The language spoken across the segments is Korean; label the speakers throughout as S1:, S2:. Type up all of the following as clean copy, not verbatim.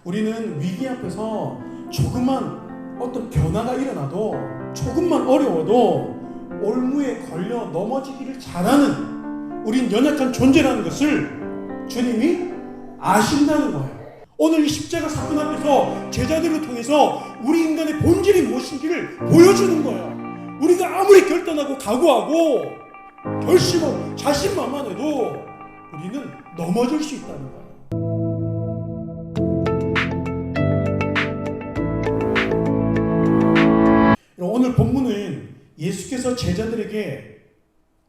S1: 우리는 위기 앞에서 조금만 어떤 변화가 일어나도 조금만 어려워도 올무에 걸려 넘어지기를 잘하는 우린 연약한 존재라는 것을 주님이 아신다는 거예요. 오늘 이 십자가 사건 앞에서 제자들을 통해서 우리 인간의 본질이 무엇인지를 보여주는 거예요. 우리가 아무리 결단하고 각오하고 결심하고 자신만만해도 우리는 넘어질 수 있다는 거예요. 오늘 본문은 예수께서 제자들에게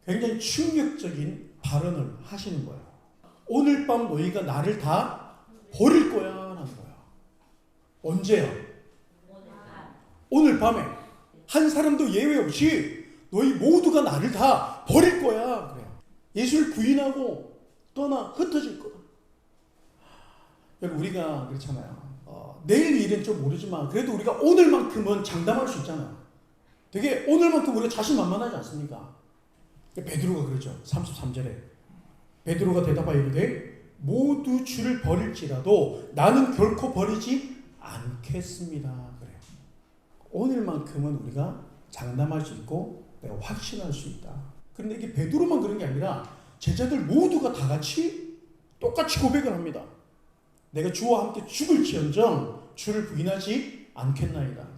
S1: 굉장히 충격적인 발언을 하시는 거예요. 오늘 밤 너희가 나를 다 버릴 거야 라는 거예요. 언제요? 오늘 밤에. 한 사람도 예외 없이 너희 모두가 나를 다 버릴 거야 그래요. 예수를 부인하고 떠나 흩어질 거야. 여러분 우리가 그렇잖아요. 내일 일은 좀 모르지만 그래도 우리가 오늘만큼은 장담할 수 있잖아요. 되게 오늘만큼 우리가 자신만만하지 않습니까? 베드로가 그러죠. 33절에 베드로가 대답하여 이르되 모두 주를 버릴지라도 나는 결코 버리지 않겠습니다. 그래요. 오늘만큼은 우리가 장담할 수 있고 내가 확신할 수 있다. 그런데 이게 베드로만 그런 게 아니라 제자들 모두가 다 같이 똑같이 고백을 합니다. 내가 주와 함께 죽을지언정 주를 부인하지 않겠나이다.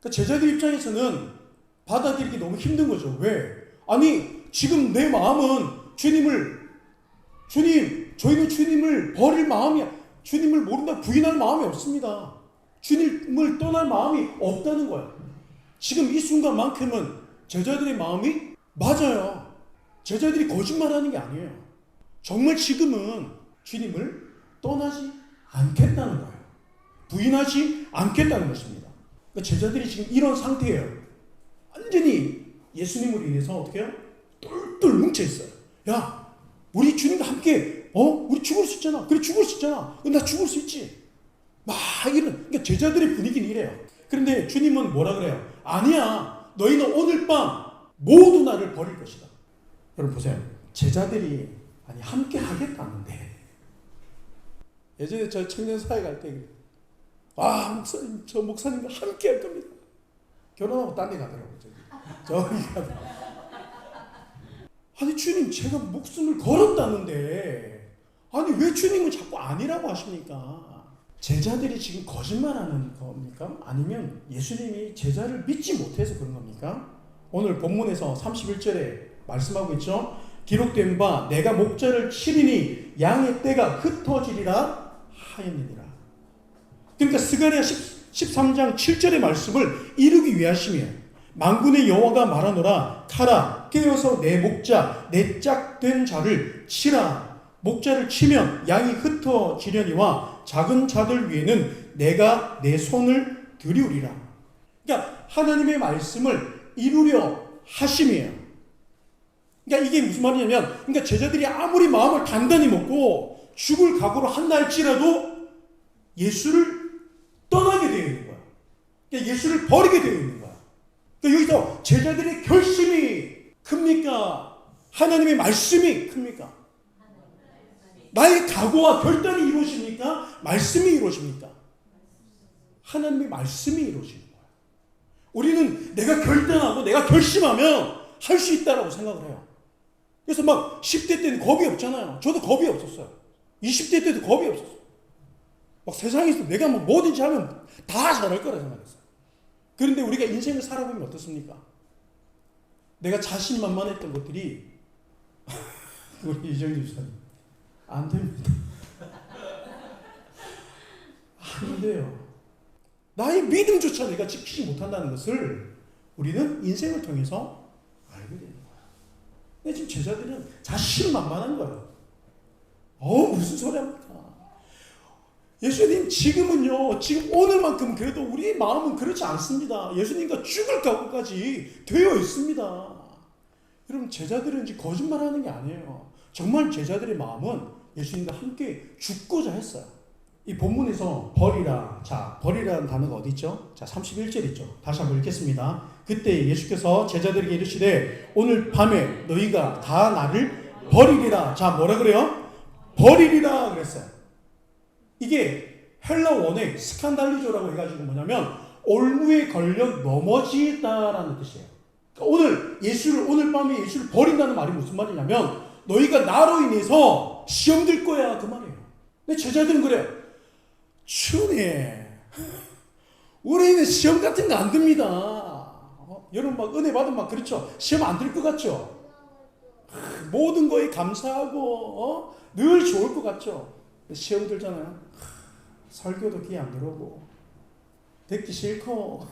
S1: 그러니까 제자들 입장에서는 받아들이기 너무 힘든 거죠. 왜? 아니 지금 내 마음은 저희는 주님을 버릴 마음이, 주님을 모른다 부인할 마음이 없습니다. 주님을 떠날 마음이 없다는 거예요. 지금 이 순간만큼은 제자들의 마음이 맞아요. 제자들이 거짓말하는 게 아니에요. 정말 지금은 주님을 떠나지 않겠다는 거예요. 부인하지 않겠다는 것입니다. 그러니까 제자들이 지금 이런 상태예요. 완전히 예수님으로 인해서 어떻게 해요? 똘똘 뭉쳐 있어요. 야, 우리 주님과 함께, 우리 죽을 수 있잖아. 그래, 죽을 수 있잖아. 나 죽을 수 있지. 막 이런, 그러니까 제자들의 분위기는 이래요. 그런데 주님은 뭐라 그래요? 아니야. 너희는 오늘 밤 모두 나를 버릴 것이다. 여러분 보세요. 제자들이 함께 하겠다는데 예전에 저 청년사회 갈 때 목사님, 저 목사님과 함께 할 겁니다. 결혼하고 딴 데 가더라고요. 저기 가더라고요. 아니 주님 제가 목숨을 걸었다는데 왜 주님은 자꾸 아니라고 하십니까? 제자들이 지금 거짓말하는 겁니까? 아니면 예수님이 제자를 믿지 못해서 그런 겁니까? 오늘 본문에서 31절에 말씀하고 있죠. 기록된 바 내가 목자를 치리니 양의 떼가 흩어지리라 하였느니라. 그러니까 스가랴 13장 7절의 말씀을 이루기 위하시며 만군의 여호와가 말하노라 가라 깨어서 내 목자 내 짝된 자를 치라. 목자를 치면 양이 흩어지려니와 작은 자들 위에는 내가 내 손을 들이우리라. 그러니까 하나님의 말씀을 이루려 하심이에요. 그러니까 이게 무슨 말이냐면 그러니까 제자들이 아무리 마음을 단단히 먹고 죽을 각오로 한날지라도 예수를 떠나게 되어 있는 거야. 그러니까 예수를 버리게 되어 있는 거야. 그러니까 여기서 제자들의 결심이 큽니까? 하나님의 말씀이 큽니까? 나의 각오와 결단이 이루어집니까? 말씀이 이루어집니까? 하나님의 말씀이 이루어지는 거야. 우리는 내가 결단하고 내가 결심하면 할 수 있다라고 생각을 해요. 그래서 막 10대 때는 겁이 없잖아요. 저도 겁이 없었어요. 20대 때도 겁이 없었어요. 막 세상에서 내가 뭐든지 하면 다 잘할 거라 생각했어요. 그런데 우리가 인생을 살아보면 어떻습니까? 내가 자신만만했던 것들이 우리 이정희 집사님 안 됩니다. 안 돼요. 나의 믿음조차 내가 지키지 못한다는 것을 우리는 인생을 통해서 알게 되는 거야. 근데 지금 제자들은 자신만만한 거예요. 무슨 소리 합니까? 예수님 지금은요, 지금 오늘만큼 그래도 우리 마음은 그렇지 않습니다. 예수님과 죽을 각오까지 되어 있습니다. 여러분 제자들은 이제 거짓말하는 게 아니에요. 정말 제자들의 마음은 예수님과 함께 죽고자 했어요. 이 본문에서 버리라. 자, 버리라는 단어가 어디 있죠? 자, 31절 있죠. 다시 한번 읽겠습니다. 그때 예수께서 제자들에게 이르시되 오늘 밤에 너희가 다 나를 버리리라. 자, 뭐라 그래요? 버리리라 그랬어요. 이게 헬라 원어에 스칸달리조라고 해가지고 뭐냐면 올무에 걸려 넘어지다라는 뜻이에요. 그러니까 오늘 밤에 예수를 버린다는 말이 무슨 말이냐면 너희가 나로 인해서 시험 들 거야 그 말이에요. 근데 제자들은 그래요. 주님, 우리는 시험 같은 거 안 듭니다. 여러분 막 은혜 받으면 막 그렇죠. 시험 안 들 것 같죠. 모든 거에 감사하고 늘 좋을 것 같죠. 시험 들잖아요. 설교도 귀 안 들어오고 듣기 싫고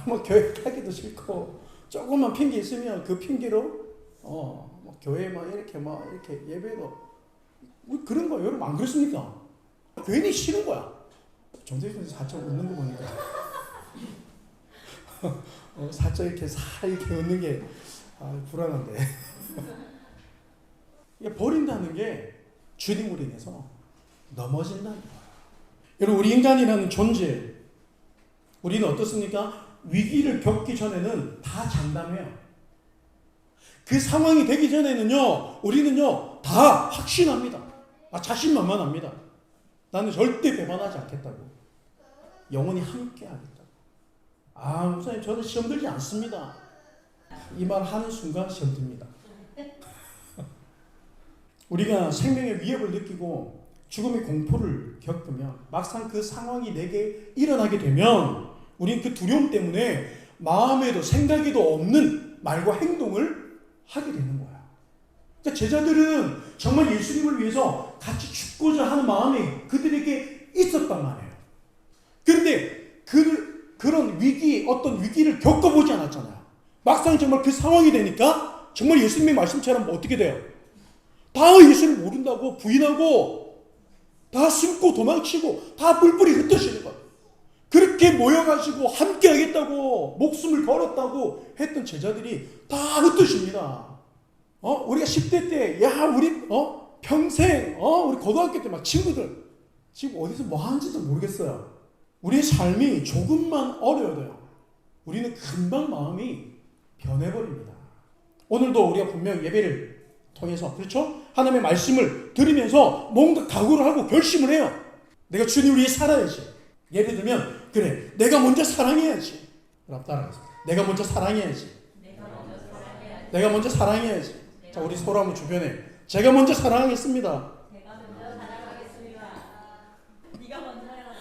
S1: 뭐 교회 가기도 싫고 조금만 핑계 있으면 그 핑계로 뭐 교회 막 이렇게 예배도 뭐 그런 거 여러분 안 그렇습니까? 괜히 싫은 거야. 정대준 씨 살짝 웃는 거 보니까 살짝 이렇게 웃는 게 불안한데 버린다는 게 주님으로 인해서 넘어진다는 거예요. 여러분 우리 인간이라는 존재 우리는 어떻습니까? 위기를 겪기 전에는 다 장담해요. 그 상황이 되기 전에는요 우리는요 다 확신합니다. 자신만만합니다. 나는 절대 배반하지 않겠다고. 영원히 함께 하겠다고. 목사님 저는 시험 들지 않습니다. 이 말 하는 순간 시험 듭니다. 우리가 생명의 위협을 느끼고 죽음의 공포를 겪으면 막상 그 상황이 내게 일어나게 되면 우리는 그 두려움 때문에 마음에도 생각에도 없는 말과 행동을 하게 되는 거야. 그러니까 제자들은 정말 예수님을 위해서 같이 죽고자 하는 마음이 그들에게 있었단 말이에요. 그런데 그런 어떤 위기를 겪어보지 않았잖아요. 막상 정말 그 상황이 되니까 정말 예수님의 말씀처럼 어떻게 돼요? 다 예수를 모른다고 부인하고 다 숨고 도망치고 다 뿔뿔이 흩어지는 거예요. 그렇게 모여가지고 함께 하겠다고 목숨을 걸었다고 했던 제자들이 다 흩어집니다. 우리가 10대 때 우리 평생 우리 고등학교 때 막 친구들 지금 어디서 뭐 하는지도 모르겠어요. 우리의 삶이 조금만 어려워요. 우리는 금방 마음이 변해버립니다. 오늘도 우리가 분명 예배를 통해서 그렇죠? 하나님의 말씀을 들으면서 뭔가 각오를 하고 결심을 해요. 내가 주님을 위해 살아야지. 예를 들면 그래 내가 먼저 사랑해야지. 따라하세요. 내가 먼저 사랑해야지. 내가 먼저 사랑해야지. 자 우리 서로 한번 주변에 제가 먼저 사랑하겠습니다.
S2: 제가 먼저 사랑하겠습니다. 네가 먼저 해라.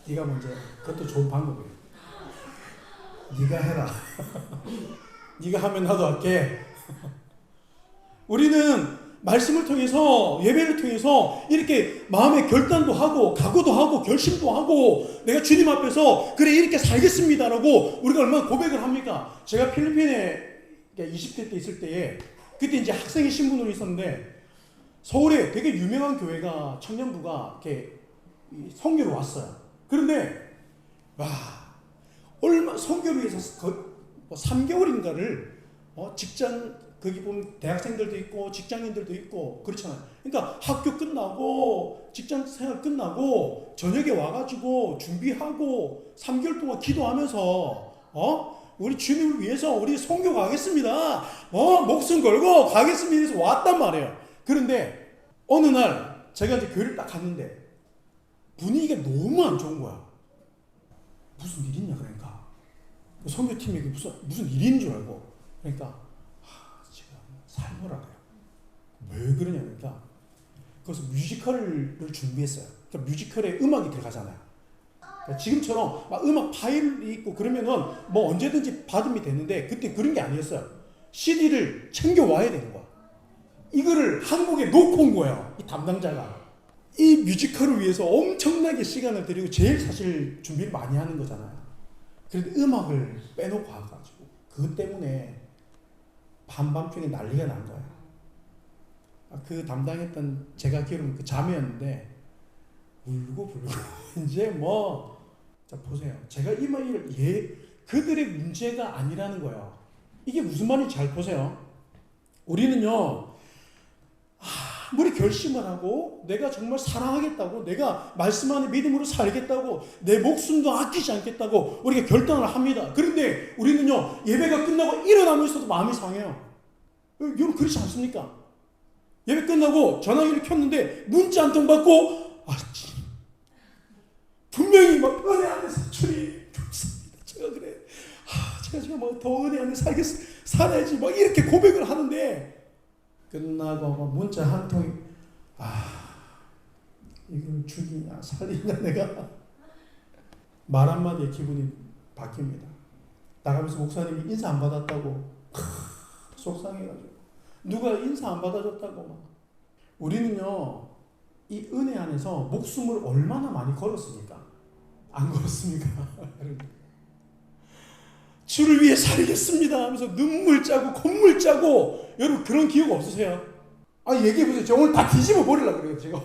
S1: 네가 먼저. 그것도 좋은 방법이에요. 네가 해라. 네가 하면 나도 할게. 우리는 말씀을 통해서 예배를 통해서 이렇게 마음의 결단도 하고 각오도 하고 결심도 하고 내가 주님 앞에서 그래 이렇게 살겠습니다라고 우리가 얼마나 고백을 합니까? 제가 필리핀에 20대 때 있을 때에 그때 이제 학생의 신분으로 있었는데 서울에 되게 유명한 교회가 청년부가 이렇게 선교로 왔어요. 그런데 얼마 선교를 위해서 3개월인가를 직장 거기 보면 대학생들도 있고 직장인들도 있고 그렇잖아요. 그러니까 학교 끝나고 직장 생활 끝나고 저녁에 와가지고 준비하고 3개월 동안 기도하면서 우리 주님을 위해서 우리 선교 가겠습니다. 목숨 걸고 가겠습니다. 해서 왔단 말이에요. 그런데 어느 날 제가 이제 교회를 딱 갔는데 분위기가 너무 안 좋은 거야. 무슨 일 있냐 그러니까 선교팀이 무슨 일인 줄 알고 그러니까 지금 살모라 그래요. 왜 그러냐 그러니까 그래서 뮤지컬을 준비했어요. 그러니까 뮤지컬에 음악이 들어가잖아요. 그러니까 지금처럼 막 음악 파일이 있고 그러면은 뭐 언제든지 받으면 되는데 그때 그런 게 아니었어요. CD를 챙겨 와야 되는 거야. 이거를 한국에 놓고 온 거예요. 이 담당자가. 이 뮤지컬을 위해서 엄청나게 시간을 들이고 제일 사실 준비를 많이 하는 거잖아요. 그런데 음악을 빼놓고 와가지고 그것 때문에 한밤중에 난리가 난 거예요. 그 담당했던 제가 기억하는 그 자매였는데 울고 불고 이제 자 보세요. 제가 이 말을 그들의 문제가 아니라는 거예요. 이게 무슨 말인지 잘 보세요. 우리는요 아무리 결심을 하고 내가 정말 사랑하겠다고 내가 말씀 안에 믿음으로 살겠다고 내 목숨도 아끼지 않겠다고 우리가 결단을 합니다. 그런데 우리는요 예배가 끝나고 일어나면서도 마음이 상해요. 여러분 그렇지 않습니까? 예배 끝나고 전화기를 켰는데 문자 한 통 받고 분명히 막 은혜 안에서 주님 감사합니다. 제가 그래. 제가 지금 더 은혜 안에 살아야지 막 이렇게 고백을 하는데 끝나고 막 문자 한 통이 이걸 죽이냐 살리냐 내가 말 한마디에 기분이 바뀝니다. 나가면서 목사님이 인사 안 받았다고 속상해가지고 누가 인사 안 받아줬다고 막. 우리는요 이 은혜 안에서 목숨을 얼마나 많이 걸었습니까? 안 걸었습니까? 주를 위해 살겠습니다 하면서 눈물 짜고 콧물 짜고 여러분 그런 기억 없으세요? 얘기해보세요. 저 오늘 다 뒤집어 버리려고 그래요 제가.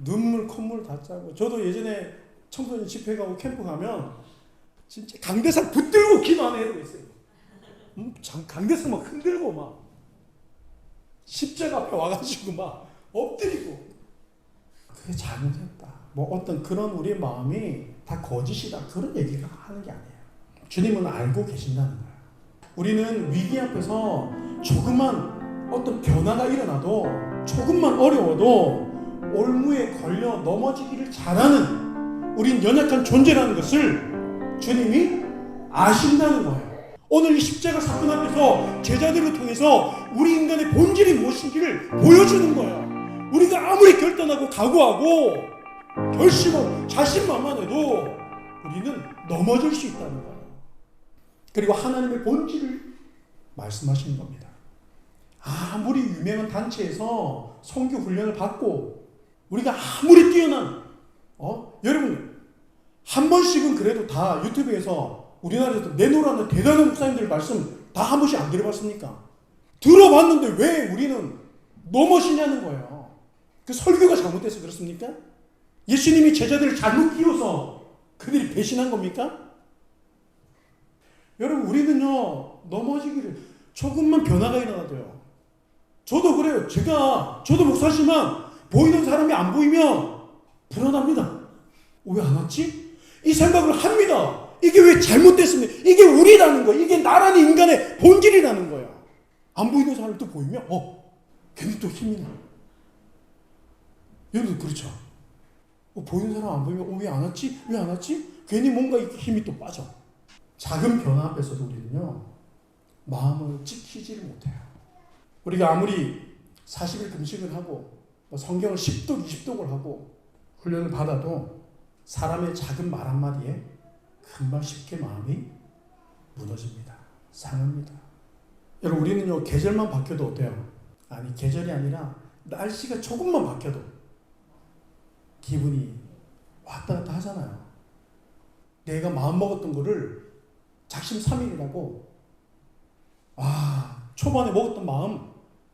S1: 눈물 콧물 다 짜고. 저도 예전에 청소년 집회 가고 캠프 가면 진짜 강대상 붙들고 기도하는 애들 있어요. 강대상 막 흔들고 막 십자가 앞에 와가지고 막 엎드리고. 그게 잘못했다 뭐 어떤 그런 우리의 마음이 다 거짓이다 그런 얘기를 하는 게 아니에요. 주님은 알고 계신다는 거예요. 우리는 위기 앞에서 조금만 어떤 변화가 일어나도 조금만 어려워도 올무에 걸려 넘어지기를 잘하는 우린 연약한 존재라는 것을 주님이 아신다는 거예요. 오늘 이 십자가 사건 앞에서 제자들을 통해서 우리 인간의 본질이 무엇인지를 보여주는 거예요. 우리가 아무리 결단하고 각오하고 결심하고 자신만만해도 우리는 넘어질 수 있다는 거예요. 그리고 하나님의 본질을 말씀하시는 겁니다. 아무리 유명한 단체에서 선교 훈련을 받고 우리가 아무리 뛰어난 여러분 한 번씩은 그래도 다 유튜브에서 우리나라에서 내노라는 대단한 목사님들 말씀 다 한 번씩 안 들어봤습니까? 들어봤는데 왜 우리는 넘어지냐는 거예요. 그 설교가 잘못돼서 그렇습니까? 예수님이 제자들을 잘못 키워서 그들이 배신한 겁니까? 여러분 우리는요 넘어지기를 조금만 변화가 일어나도요. 저도 그래요. 저도 목사지만 보이는 사람이 안 보이면 불안합니다. 왜 안 왔지? 이 생각을 합니다. 이게 왜 잘못됐습니까? 이게 우리라는 거예요. 이게 나라는 인간의 본질이라는 거예요. 안 보이는 사람을 또 보이면 괜히 또 힘이 나. 여러분 그렇죠? 보이는 사람 안 보이면 왜 안 왔지? 왜 안 왔지? 괜히 뭔가 힘이 또 빠져. 작은 변화 앞에서도 우리는요 마음을 지키지를 못해요. 우리가 아무리 40일 금식을 하고 성경을 10독 20독을 하고 훈련을 받아도 사람의 작은 말 한마디에 금방 쉽게 마음이 무너집니다. 상합니다. 여러분 우리는요 계절만 바뀌어도 어때요? 아니 계절이 아니라 날씨가 조금만 바뀌어도 기분이 왔다 갔다 하잖아요. 내가 마음먹었던 거를 작심삼일이라고 초반에 먹었던 마음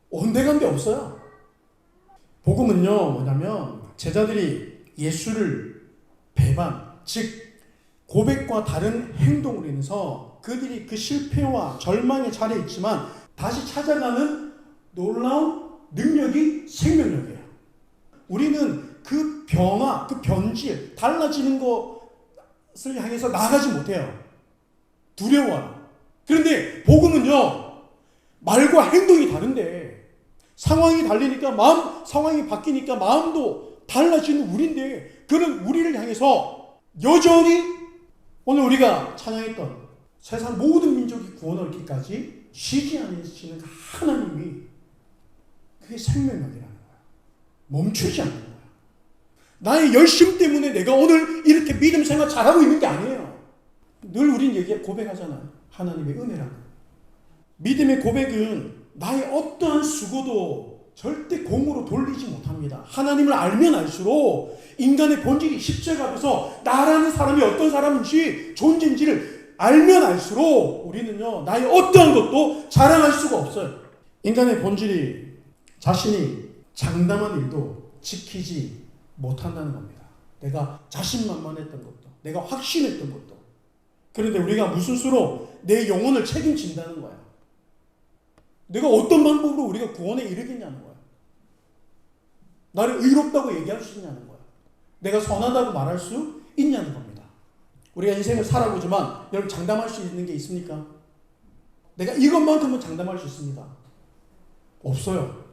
S1: 온데간데 없어요. 복음은요 뭐냐면 제자들이 예수를 배반 즉 고백과 다른 행동으로 인해서 그들이 그 실패와 절망의 자리에 있지만 다시 찾아가는 놀라운 능력이 생명력이에요. 우리는 그 변화, 그 변질, 달라지는 것을 향해서 나아가지 못해요. 두려워요. 그런데 복음은요 말과 행동이 다른데 상황이 달리니까 상황이 바뀌니까 마음도 달라지는 우리인데 그런 우리를 향해서 여전히 오늘 우리가 찬양했던 세상 모든 민족이 구원을 얻기까지 쉬지 않으시는 하나님이 그게 생명력이라는 거야. 멈추지 않는 거야. 나의 열심 때문에 내가 오늘 이렇게 믿음 생활 잘하고 있는 게 아니에요. 늘 우린 고백하잖아요. 하나님의 은혜라고. 믿음의 고백은 나의 어떠한 수고도 절대 공으로 돌리지 못합니다. 하나님을 알면 알수록 인간의 본질이 십자가 앞에서 나라는 사람이 어떤 사람인지 존재인지를 알면 알수록 우리는요 나의 어떠한 것도 자랑할 수가 없어요. 인간의 본질이 자신이 장담한 일도 지키지 못한다는 겁니다. 내가 자신만만했던 것도 내가 확신했던 것도. 그런데 우리가 무슨 수로 내 영혼을 책임진다는 거예요. 내가 어떤 방법으로 우리가 구원에 이르겠냐는 거야. 나를 의롭다고 얘기할 수 있냐는 거야. 내가 선하다고 말할 수 있냐는 겁니다. 우리가 인생을 살아보지만 여러분 장담할 수 있는 게 있습니까? 내가 이것만큼은 장담할 수 있습니다. 없어요.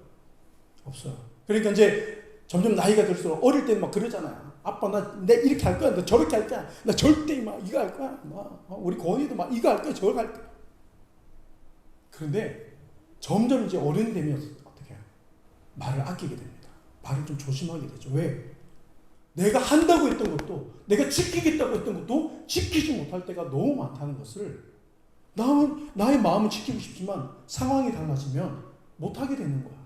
S1: 없어요. 그러니까 이제 점점 나이가 들수록 어릴 때는 막 그러잖아요. 아빠 내 이렇게 할 거야. 나 저렇게 할 거야. 나 절대 막 이거 할 거야. 막 우리 고은이도 막 이거 할 거야. 저거 할 거야. 그런데 점점 이제 어른이 되면 어떻게 해요? 말을 아끼게 됩니다. 말을 좀 조심하게 되죠. 왜? 내가 한다고 했던 것도, 내가 지키겠다고 했던 것도 지키지 못할 때가 너무 많다는 것을, 나의 마음은 지키고 싶지만 상황이 달라지면 못하게 되는 거야.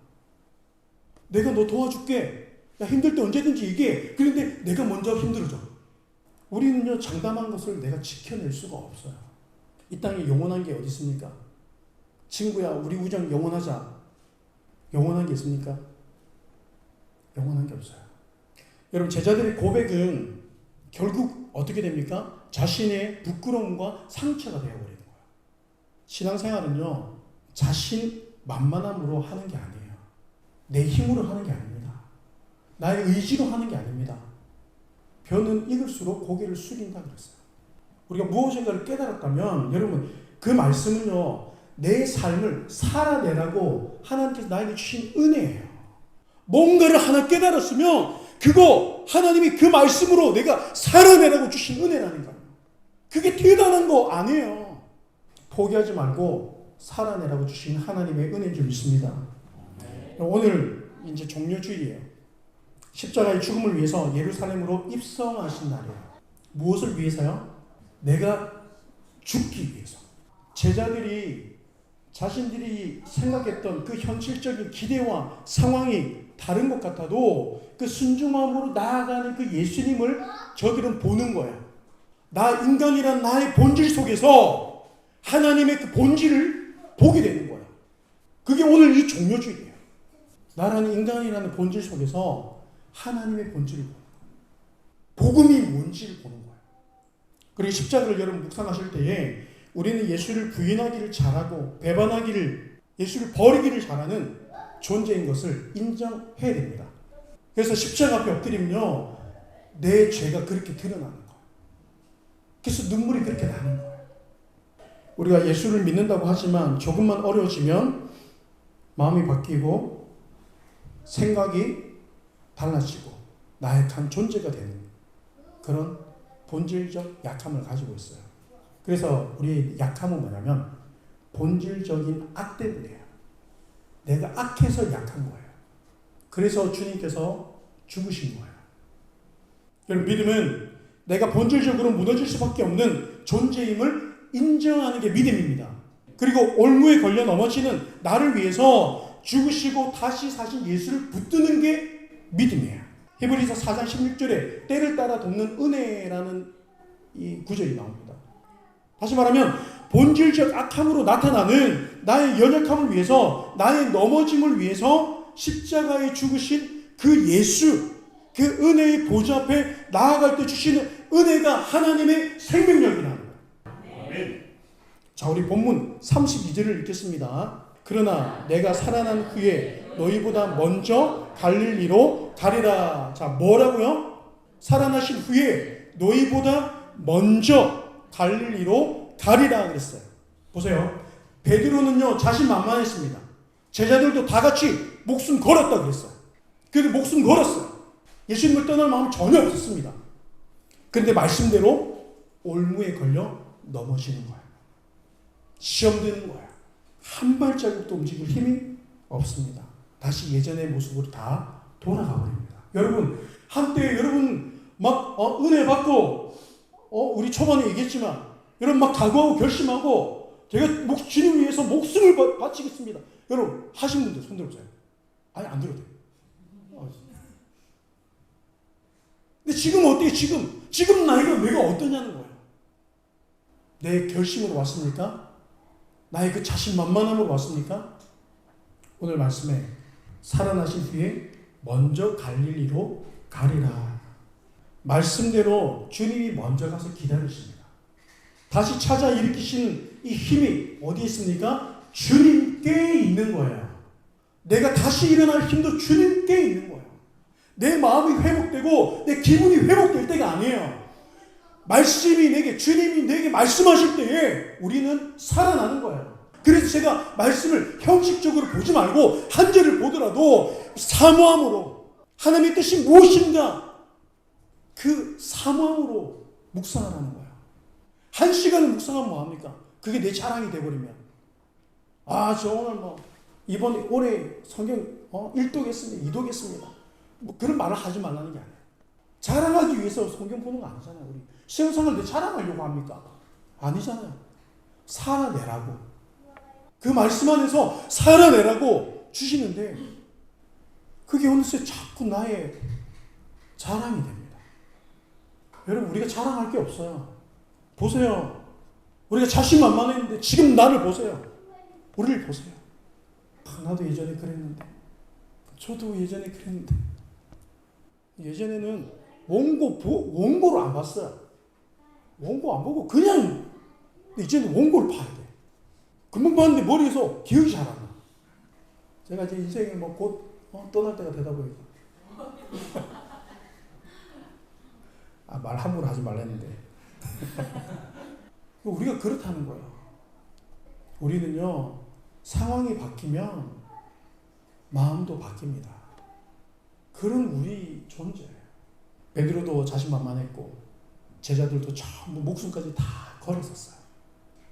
S1: 내가 너 도와줄게. 야, 힘들 때 언제든지 얘기해. 그런데 내가 먼저 힘들어져. 우리는요, 장담한 것을 내가 지켜낼 수가 없어요. 이 땅에 영원한 게 어디 있습니까? 친구야, 우리 우정 영원하자. 영원한 게 있습니까? 영원한 게 없어요. 여러분, 제자들의 고백은 결국 어떻게 됩니까? 자신의 부끄러움과 상처가 되어버리는 거예요. 신앙생활은요, 자신 만만함으로 하는 게 아니에요. 내 힘으로 하는 게 아닙니다. 나의 의지로 하는 게 아닙니다. 벼는 익을수록 고개를 숙인다 그랬어요. 우리가 무엇인가를 깨달았다면 여러분, 그 말씀은요, 내 삶을 살아내라고 하나님께서 나에게 주신 은혜예요. 뭔가를 하나 깨달았으면 그거 하나님이 그 말씀으로 내가 살아내라고 주신 은혜라는 거예요. 그게 대단한 거 아니에요. 포기하지 말고 살아내라고 주신 하나님의 은혜인 줄 믿습니다. 오늘 이제 종료주일이에요. 십자가의 죽음을 위해서 예루살렘으로 입성하신 날이에요. 무엇을 위해서요? 내가 죽기 위해서. 제자들이 자신들이 생각했던 그 현실적인 기대와 상황이 다른 것 같아도 그 순종함으로 나아가는 그 예수님을 저들은 보는 거예요. 나 인간이란 나의 본질 속에서 하나님의 그 본질을 보게 되는 거예요. 그게 오늘 이 종료주일이에요. 나라는 인간이라는 본질 속에서 하나님의 본질을 보는 거예요. 복음이 뭔지를 보는 거예요. 그리고 십자가를 여러분 묵상하실 때에 우리는 예수를 부인하기를 잘하고 배반하기를, 예수를 버리기를 잘하는 존재인 것을 인정해야 됩니다. 그래서 십자가 앞에 엎드리면요, 내 죄가 그렇게 드러나는 거예요. 그래서 눈물이 그렇게 나는 거예요. 우리가 예수를 믿는다고 하지만 조금만 어려워지면 마음이 바뀌고 생각이 달라지고 나약한 존재가 되는 그런 본질적 약함을 가지고 있어요. 그래서 우리의 약함은 뭐냐면 본질적인 악 때문이에요. 내가 악해서 약한 거예요. 그래서 주님께서 죽으신 거예요. 여러분, 믿음은 내가 본질적으로 무너질 수밖에 없는 존재임을 인정하는 게 믿음입니다. 그리고 올무에 걸려 넘어지는 나를 위해서 죽으시고 다시 사신 예수를 붙드는 게 믿음이에요. 히브리서 4장 16절에 때를 따라 돕는 은혜라는 이 구절이 나옵니다. 다시 말하면 본질적 악함으로 나타나는 나의 연약함을 위해서, 나의 넘어짐을 위해서 십자가에 죽으신 그 예수, 그 은혜의 보좌 앞에 나아갈 때 주시는 은혜가 하나님의 생명력이라는 거예요. 아멘. 자, 우리 본문 32절을 읽겠습니다. 그러나 내가 살아난 후에 너희보다 먼저 갈릴리로 가리라. 자, 뭐라고요? 살아나신 후에 너희보다 먼저 갈릴리로 가리라 그랬어요. 보세요. 베드로는요, 자신만만했습니다. 제자들도 다 같이 목숨 걸었다 그랬어요. 그래도 목숨 걸었어요. 예수님을 떠날 마음 전혀 없었습니다. 그런데 말씀대로 올무에 걸려 넘어지는 거예요. 시험 드는 거예요. 한 발자국도 움직일 힘이 없습니다. 다시 예전의 모습으로 다 돌아가 버립니다. 여러분, 한때 여러분 막 은혜 받고 우리 초반에 얘기했지만 여러분 막 각오하고 결심하고 제가 주님 위해서 목숨을 바치겠습니다. 여러분 하신 분들 손 들어보세요. 아니, 안 들어도 돼요. 근데 지금 어때요? 지금 나이가 내가 어떠냐는 거예요. 내 결심으로 왔습니까? 나의 그 자신만만함으로 왔습니까? 오늘 말씀에 살아나신 후에 먼저 갈릴리로 가리라. 말씀대로 주님이 먼저 가서 기다리십니다. 다시 찾아 일으키시는 이 힘이 어디에 있습니까? 주님께 있는 거예요. 내가 다시 일어날 힘도 주님께 있는 거예요. 내 마음이 회복되고 내 기분이 회복될 때가 아니에요. 말씀이 주님이 내게 말씀하실 때에 우리는 살아나는 거예요. 그래서 제가 말씀을 형식적으로 보지 말고 한 절을 보더라도 사모함으로 하나님의 뜻이 무엇인가 그 사모함으로 묵상하라는 거예요. 한 시간을 묵상하면 뭐합니까? 그게 내 자랑이 돼버리면 저 오늘 이번 올해 성경 1독했습니다. 2독했습니다. 그런 말을 하지 말라는 게 아니에요. 자랑하기 위해서 성경 보는 거 아니잖아요. 우리 신앙생활 내 자랑하려고 합니까? 아니잖아요. 살아내라고. 그 말씀 안에서 살아내라고 주시는데 그게 어느새 자꾸 나의 자랑이 됩니다. 여러분 우리가 자랑할 게 없어요. 보세요. 우리가 자신만만했는데 지금 나를 보세요. 우리를 보세요. 나도 예전에 그랬는데 저도 예전에 그랬는데 예전에는 원고를 안 봤어요. 원고 안 보고 그냥 이제는 원고를 봐야 돼. 금방 봤는데 머리에서 기억이 잘 안 나. 제가 제 인생에 곧 떠날 때가 되다 보니까 말 함부로 하지 말랬는데 우리가 그렇다는 거예요. 우리는요 상황이 바뀌면 마음도 바뀝니다. 그런 우리 존재예요. 베드로도 자신만만했고 제자들도 전부 목숨까지 다 걸었었어요.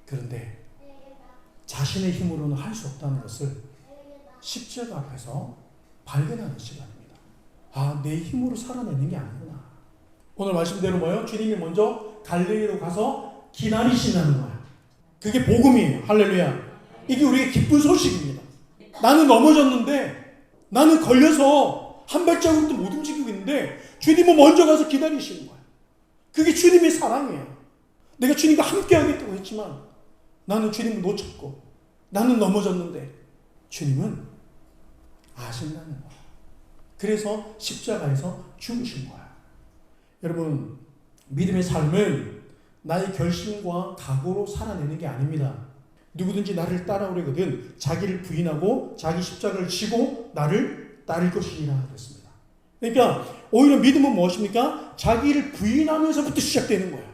S1: 그런데 자신의 힘으로는 할 수 없다는 것을 십자가 앞에서 발견하는 시간입니다. 내 힘으로 살아내는 게 아니구나. 오늘 말씀대로 뭐예요? 주님이 먼저 갈릴리로 가서 기다리신다는 거예요. 그게 복음이에요. 할렐루야. 이게 우리의 기쁜 소식입니다. 나는 넘어졌는데 나는 걸려서 한 발자국도 못 움직이고 있는데 주님은 먼저 가서 기다리시는 거예요. 그게 주님의 사랑이에요. 내가 주님과 함께 하겠다고 했지만 나는 주님을 놓쳤고 나는 넘어졌는데 주님은 아신다는 거예요. 그래서 십자가에서 죽으신 거예요. 여러분 믿음의 삶은 나의 결심과 각오로 살아내는 게 아닙니다. 누구든지 나를 따라오려거든 자기를 부인하고 자기 십자가를 지고 나를 따를 것이라 그랬습니다. 그러니까 오히려 믿음은 무엇입니까? 자기를 부인하면서부터 시작되는 거예요.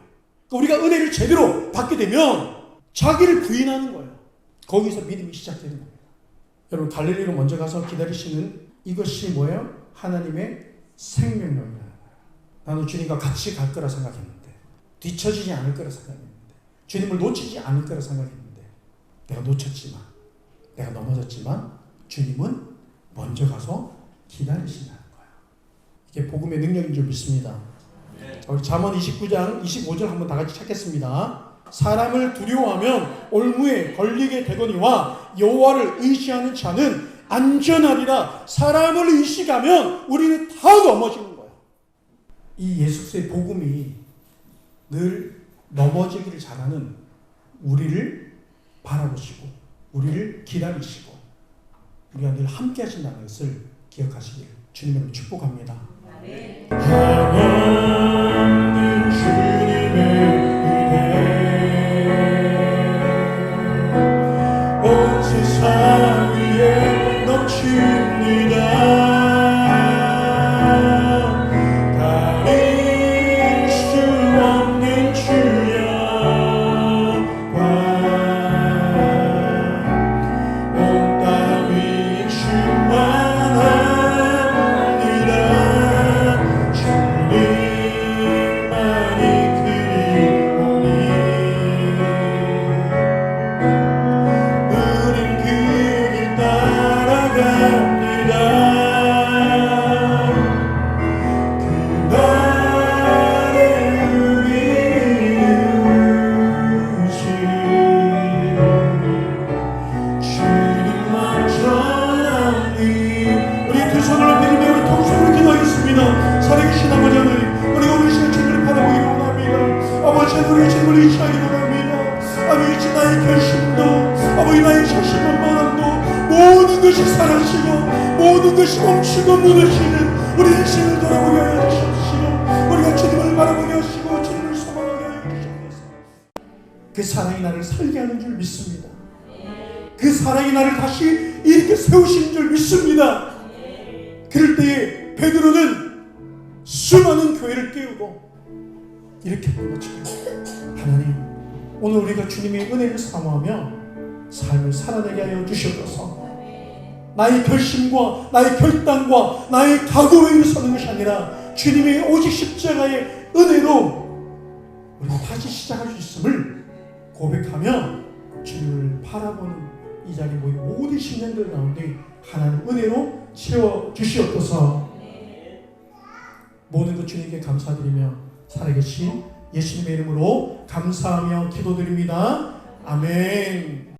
S1: 그러니까 우리가 은혜를 제대로 받게 되면 자기를 부인하는 거예요. 거기서 믿음이 시작되는 겁니다. 여러분 갈릴리로 먼저 가서 기다리시는 이것이 뭐예요? 하나님의 생명력이라는 거예요. 나는 주님과 같이 갈 거라 생각했는데 뒤처지지 않을 거라 생각했는데 주님을 놓치지 않을 거라 생각했는데 내가 놓쳤지만 내가 넘어졌지만 주님은 먼저 가서 기다리신다는 거예요. 이게 복음의 능력인 줄 믿습니다. 우리 잠언 29장 25절 한번 다 같이 찾겠습니다. 사람을 두려워하면 올무에 걸리게 되거니와 여호와를 의지하는 자는 안전하리라. 사람을 의식하면 우리는 다 넘어지는 거예요. 이 예수의 복음이 늘 넘어지기를 잘하는 우리를 바라보시고 우리를 기다리시고 우리가 늘 함께 하신다는 것을 기억하시길 주님으로 축복합니다. 하나님 주님의 은혜 온 세상 위에 넘칩니다. 모든 것이 멈추고 무너지는 우리 인생을 돌아보게 하여 주시옵시고 우리가 주님을 바라보게 하시고 주님을 소망하게 하여 주시옵소서. 그 사랑이 나를 살게 하는 줄 믿습니다. 그 사랑이 나를 다시 이렇게 세우시는 줄 믿습니다. 그럴 때에 베드로는 수많은 교회를 깨우고 이렇게 불러쳐요. 하나님 오늘 우리가 주님의 은혜를 사모하며 삶을 살아내게 하여 주시옵소서. 나의 결심과 나의 결단과 나의 각오로 일어서는 것이 아니라 주님의 오직 십자가의 은혜로 우리가 다시 시작할 수 있음을 고백하며 주님을 바라보는 이 자리에 모인 모든 신령들 가운데 하나님 은혜로 채워주시옵소서. 모든 것 주님께 감사드리며 살아계신 예수님의 이름으로 감사하며 기도드립니다. 아멘.